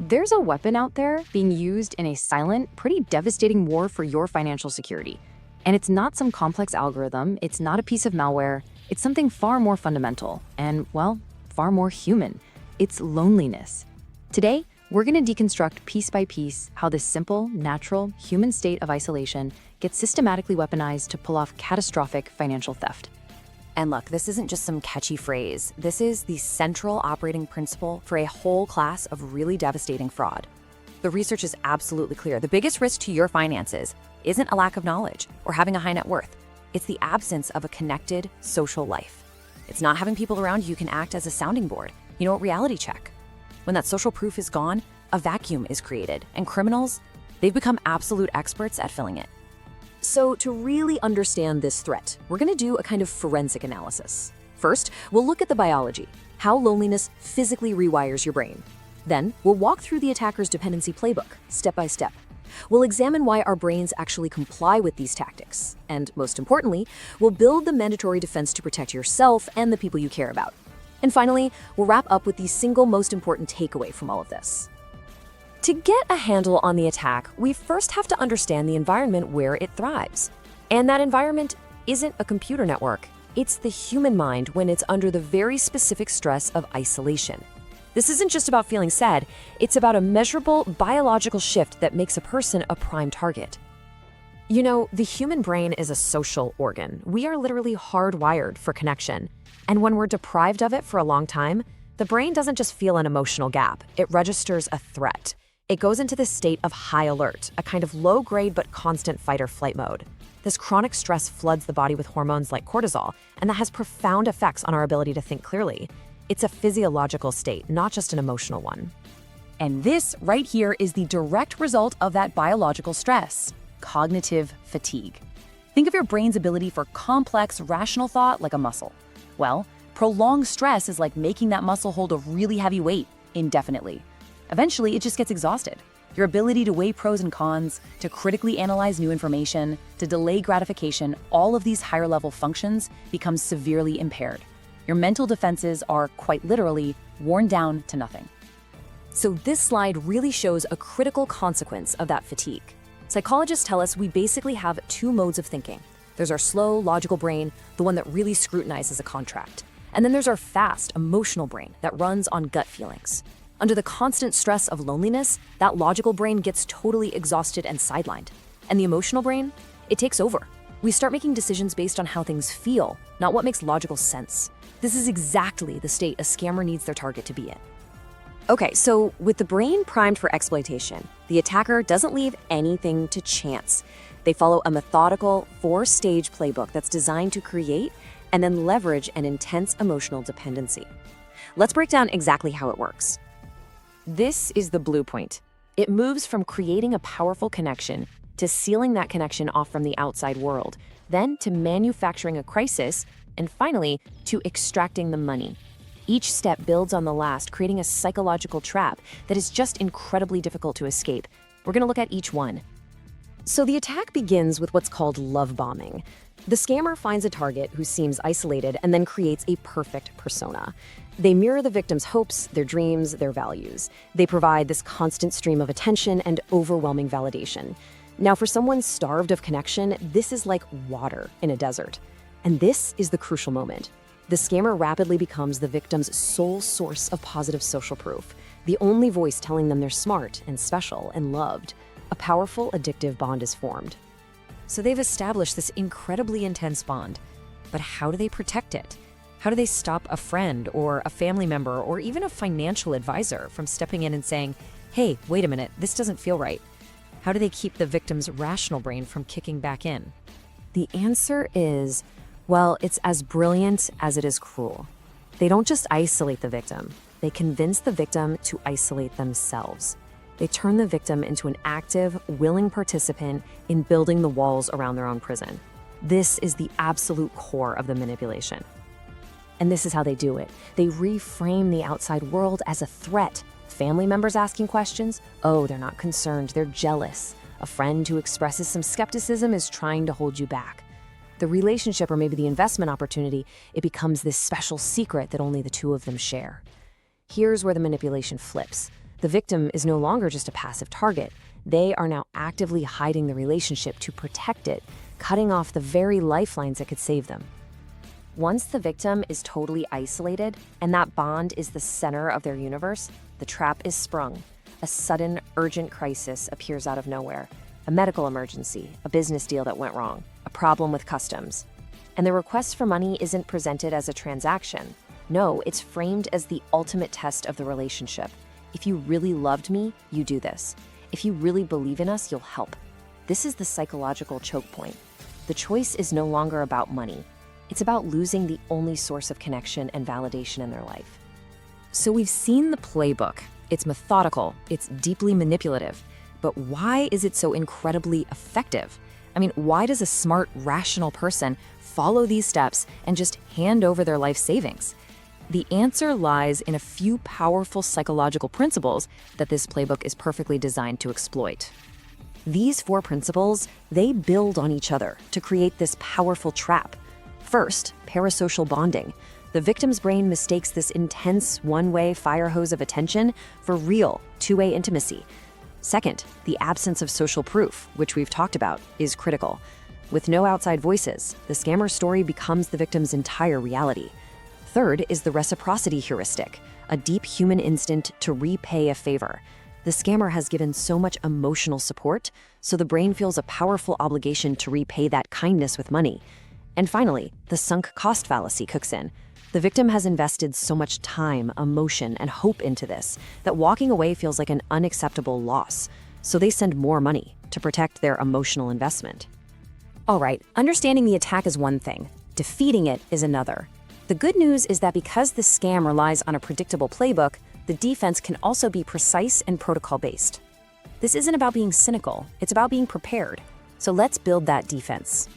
There's a weapon out there being used in a silent, pretty devastating war for your financial security. And it's not some complex algorithm, it's not a piece of malware, it's something far more fundamental and, well, far more human. It's loneliness. Today, we're going to deconstruct piece by piece how this simple, natural, human state of isolation gets systematically weaponized to pull off catastrophic financial theft. And look, this isn't just some catchy phrase. This is the central operating principle for a whole class of really devastating fraud. The research is absolutely clear. The biggest risk to your finances isn't a lack of knowledge or having a high net worth. It's the absence of a connected social life. It's not having people around you can act as a sounding board, a reality check. When that social proof is gone, a vacuum is created, and criminals, they've become absolute experts at filling it. So to really understand this threat, we're going to do a kind of forensic analysis. First, we'll look at the biology, how loneliness physically rewires your brain. Then, we'll walk through the attacker's dependency playbook, step by step. We'll examine why our brains actually comply with these tactics. And most importantly, we'll build the mandatory defense to protect yourself and the people you care about. And finally, we'll wrap up with the single most important takeaway from all of this. To get a handle on the attack, we first have to understand the environment where it thrives. And that environment isn't a computer network. It's the human mind when it's under the very specific stress of isolation. This isn't just about feeling sad, it's about a measurable biological shift that makes a person a prime target. The human brain is a social organ. We are literally hardwired for connection. And when we're deprived of it for a long time, the brain doesn't just feel an emotional gap, it registers a threat. It goes into this state of high alert, a kind of low-grade but constant fight-or-flight mode. This chronic stress floods the body with hormones like cortisol, and that has profound effects on our ability to think clearly. It's a physiological state, not just an emotional one. And this right here is the direct result of that biological stress: cognitive fatigue. Think of your brain's ability for complex, rational thought like a muscle. Well, prolonged stress is like making that muscle hold a really heavy weight indefinitely. Eventually, it just gets exhausted. Your ability to weigh pros and cons, to critically analyze new information, to delay gratification, all of these higher-level functions become severely impaired. Your mental defenses are, quite literally, worn down to nothing. So this slide really shows a critical consequence of that fatigue. Psychologists tell us we basically have two modes of thinking. There's our slow, logical brain, the one that really scrutinizes a contract. And then there's our fast, emotional brain that runs on gut feelings. Under the constant stress of loneliness, that logical brain gets totally exhausted and sidelined. And the emotional brain, it takes over. We start making decisions based on how things feel, not what makes logical sense. This is exactly the state a scammer needs their target to be in. Okay, so with the brain primed for exploitation, the attacker doesn't leave anything to chance. They follow a methodical, 4-stage playbook that's designed to create and then leverage an intense emotional dependency. Let's break down exactly how it works. This is the blue point. It moves from creating a powerful connection to sealing that connection off from the outside world, then to manufacturing a crisis, and finally, to extracting the money. Each step builds on the last, creating a psychological trap that is just incredibly difficult to escape. We're going to look at each one. So the attack begins with what's called love bombing. The scammer finds a target who seems isolated and then creates a perfect persona. They mirror the victim's hopes, their dreams, their values. They provide this constant stream of attention and overwhelming validation. Now, for someone starved of connection, this is like water in a desert. And this is the crucial moment. The scammer rapidly becomes the victim's sole source of positive social proof, the only voice telling them they're smart and special and loved. A powerful, addictive bond is formed. So they've established this incredibly intense bond. But how do they protect it? How do they stop a friend or a family member or even a financial advisor from stepping in and saying, hey, wait a minute, this doesn't feel right? How do they keep the victim's rational brain from kicking back in? The answer is, well, it's as brilliant as it is cruel. They don't just isolate the victim. They convince the victim to isolate themselves. They turn the victim into an active, willing participant in building the walls around their own prison. This is the absolute core of the manipulation. And this is how they do it. They reframe the outside world as a threat. Family members asking questions? Oh, they're not concerned, they're jealous. A friend who expresses some skepticism is trying to hold you back. The relationship or maybe the investment opportunity, it becomes this special secret that only the two of them share. Here's where the manipulation flips. The victim is no longer just a passive target. They are now actively hiding the relationship to protect it, cutting off the very lifelines that could save them. Once the victim is totally isolated, and that bond is the center of their universe, the trap is sprung. A sudden, urgent crisis appears out of nowhere. A medical emergency, a business deal that went wrong, a problem with customs. And the request for money isn't presented as a transaction. No, it's framed as the ultimate test of the relationship. If you really loved me, you do this. If you really believe in us, you'll help. This is the psychological choke point. The choice is no longer about money. It's about losing the only source of connection and validation in their life. So we've seen the playbook. It's methodical, it's deeply manipulative. But why is it so incredibly effective? I mean, why does a smart, rational person follow these steps and just hand over their life savings? The answer lies in a few powerful psychological principles that this playbook is perfectly designed to exploit. These 4 principles, they build on each other to create this powerful trap. First, parasocial bonding. The victim's brain mistakes this intense one-way fire hose of attention for real two-way intimacy. Second, the absence of social proof, which we've talked about, is critical. With no outside voices, the scammer's story becomes the victim's entire reality. Third is the reciprocity heuristic, a deep human instinct to repay a favor. The scammer has given so much emotional support, so the brain feels a powerful obligation to repay that kindness with money. And finally, the sunk cost fallacy kicks in. The victim has invested so much time, emotion, and hope into this that walking away feels like an unacceptable loss, so they send more money to protect their emotional investment. All right, understanding the attack is one thing, defeating it is another. The good news is that because this scam relies on a predictable playbook, the defense can also be precise and protocol-based. This isn't about being cynical, it's about being prepared. So let's build that defense.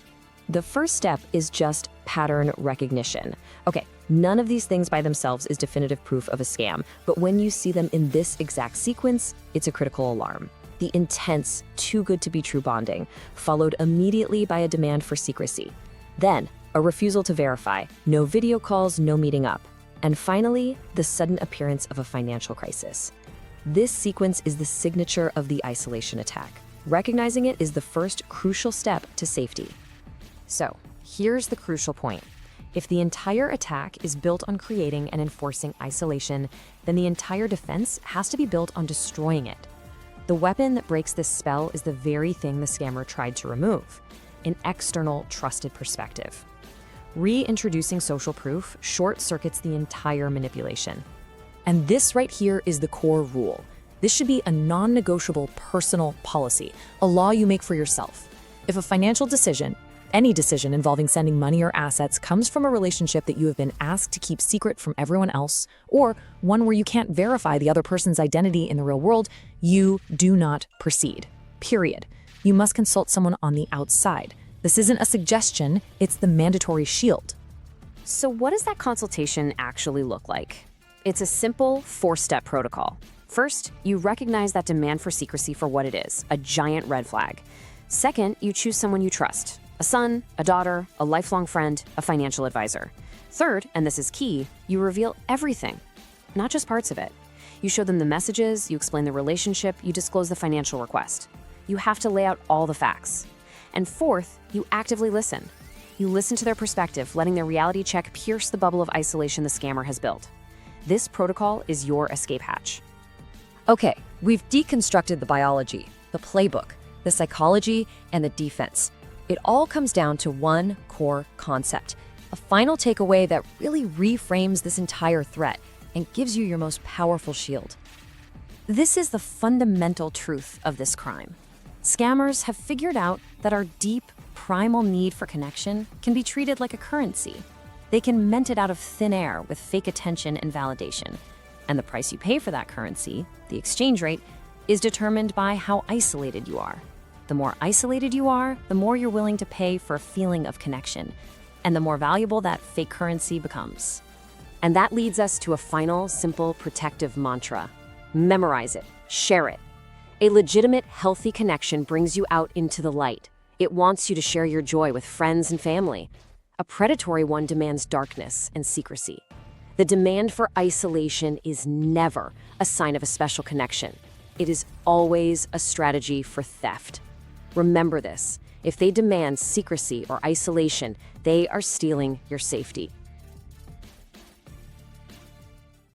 The first step is just pattern recognition. Okay, none of these things by themselves is definitive proof of a scam, but when you see them in this exact sequence, it's a critical alarm. The intense, too good to be true bonding, followed immediately by a demand for secrecy. Then, a refusal to verify, no video calls, no meeting up. And finally, the sudden appearance of a financial crisis. This sequence is the signature of the isolation attack. Recognizing it is the first crucial step to safety. So, here's the crucial point. If the entire attack is built on creating and enforcing isolation, then the entire defense has to be built on destroying it. The weapon that breaks this spell is the very thing the scammer tried to remove: an external, trusted perspective. Reintroducing social proof short-circuits the entire manipulation. And this right here is the core rule. This should be a non-negotiable personal policy, a law you make for yourself. If a financial decision, any decision involving sending money or assets, comes from a relationship that you have been asked to keep secret from everyone else, or one where you can't verify the other person's identity in the real world, you do not proceed. Period. You must consult someone on the outside. This isn't a suggestion, it's the mandatory shield. So what does that consultation actually look like? It's a simple 4-step protocol. First, you recognize that demand for secrecy for what it is, a giant red flag. Second, you choose someone you trust, a son, a daughter, a lifelong friend, a financial advisor. Third, and this is key, you reveal everything, not just parts of it. You show them the messages, you explain the relationship, you disclose the financial request. You have to lay out all the facts. And fourth, you actively listen. You listen to their perspective, letting their reality check pierce the bubble of isolation the scammer has built. This protocol is your escape hatch. Okay, we've deconstructed the biology, the playbook, the psychology, and the defense. It all comes down to one core concept, a final takeaway that really reframes this entire threat and gives you your most powerful shield. This is the fundamental truth of this crime. Scammers have figured out that our deep, primal need for connection can be treated like a currency. They can mint it out of thin air with fake attention and validation. And the price you pay for that currency, the exchange rate, is determined by how isolated you are. The more isolated you are, the more you're willing to pay for a feeling of connection, and the more valuable that fake currency becomes. And that leads us to a final, simple, protective mantra. Memorize it. Share it. A legitimate, healthy connection brings you out into the light. It wants you to share your joy with friends and family. A predatory one demands darkness and secrecy. The demand for isolation is never a sign of a special connection. It is always a strategy for theft. Remember this. If they demand secrecy or isolation, they are stealing your safety.